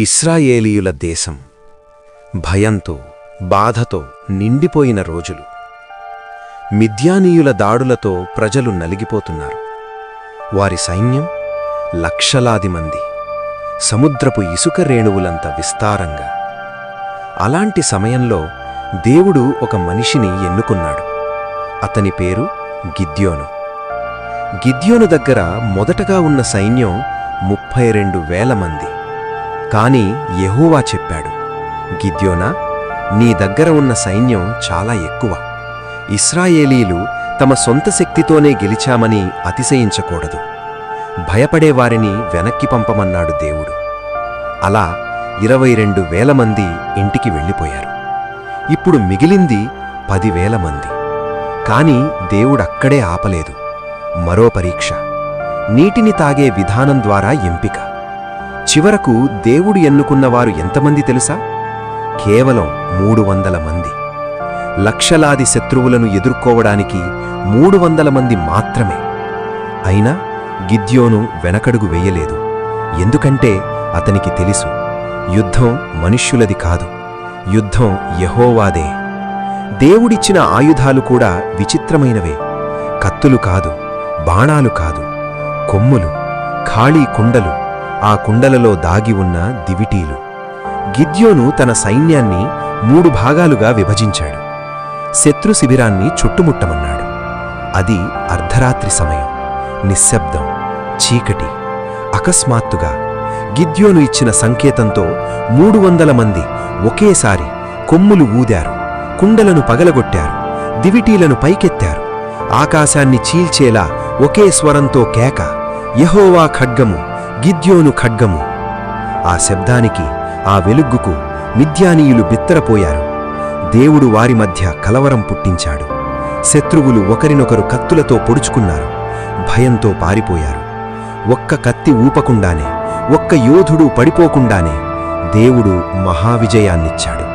ఇశ్రాయేలీయుల దేశం భయంతో బాధతో నిండిపోయిన రోజులు. మిద్యానీయుల దాడులతో ప్రజలు నలిగిపోతున్నారు. వారి సైన్యం లక్షలాది మంది, సముద్రపు ఇసుక రేణువులంత విస్తారంగా. అలాంటి సమయంలో దేవుడు ఒక మనిషిని ఎన్నుకున్నాడు. అతని పేరు గిద్యోను. గిద్యోను దగ్గర మొదటగా ఉన్న సైన్యం 32,000 మంది. కాని యెహోవా చెప్పాడు, గిద్యోనా, నీ దగ్గర ఉన్న సైన్యం చాలా ఎక్కువ. ఇశ్రాయేలీలు తమ సొంత శక్తితోనే గెలిచామని అతిశయించకూడదు. భయపడేవారిని వెనక్కి పంపమన్నాడు దేవుడు. అలా 22,000 మంది ఇంటికి వెళ్ళిపోయారు. ఇప్పుడు మిగిలింది 10,000 మంది. కాని దేవుడక్కడే ఆపలేదు. మరో పరీక్ష, నీటిని తాగే విధానం ద్వారా ఎంపిక. చివరకు దేవుడు ఎన్నుకున్నవారు ఎంతమంది తెలుసా? కేవలం 300 మంది. లక్షలాది శత్రువులను ఎదుర్కోవడానికి 300 మంది మాత్రమే. అయినా గిద్యోను వెనకడుగు వెయ్యలేదు. ఎందుకంటే అతనికి తెలుసు, యుద్ధం మనుష్యులది కాదు, యుద్ధం యెహోవాదే. దేవుడిచ్చిన ఆయుధాలు కూడా విచిత్రమైనవే. కత్తులు కాదు, బాణాలు కాదు, కొమ్ములు, ఖాళీ కుండలు, ఆ కుండలలో దాగి ఉన్న దివిటీలు. గిద్యోను తన సైన్యాన్ని 3 భాగాలుగా విభజించాడు. శత్రు శిబిరాన్ని చుట్టుముట్టమన్నాడు. అది అర్ధరాత్రి సమయం, నిశ్శబ్దం, చీకటి. అకస్మాత్తుగా గిద్యోను ఇచ్చిన సంకేతంతో 300 మంది ఒకేసారి కొమ్ములు ఊదారు, కుండలను పగలగొట్టారు, దివిటీలను పైకెత్తారు. ఆకాశాన్ని చీల్చేలా ఒకే స్వరంతో కేక, యెహోవా ఖడ్గము, గిద్యోను ఖడ్గము. ఆ శబ్దానికి, ఆ వెలుగుకు మిద్యానీయులు బిత్తరపోయారు. దేవుడు వారి మధ్య కలవరం పుట్టించాడు. శత్రువులు ఒకరినొకరు కత్తులతో పొడుచుకున్నారు. భయంతో పారిపోయారు. ఒక్క కత్తి ఊపకుండానే, ఒక్క యోధుడు పడిపోకుండానే దేవుడు మహావిజయాన్నిచ్చాడు.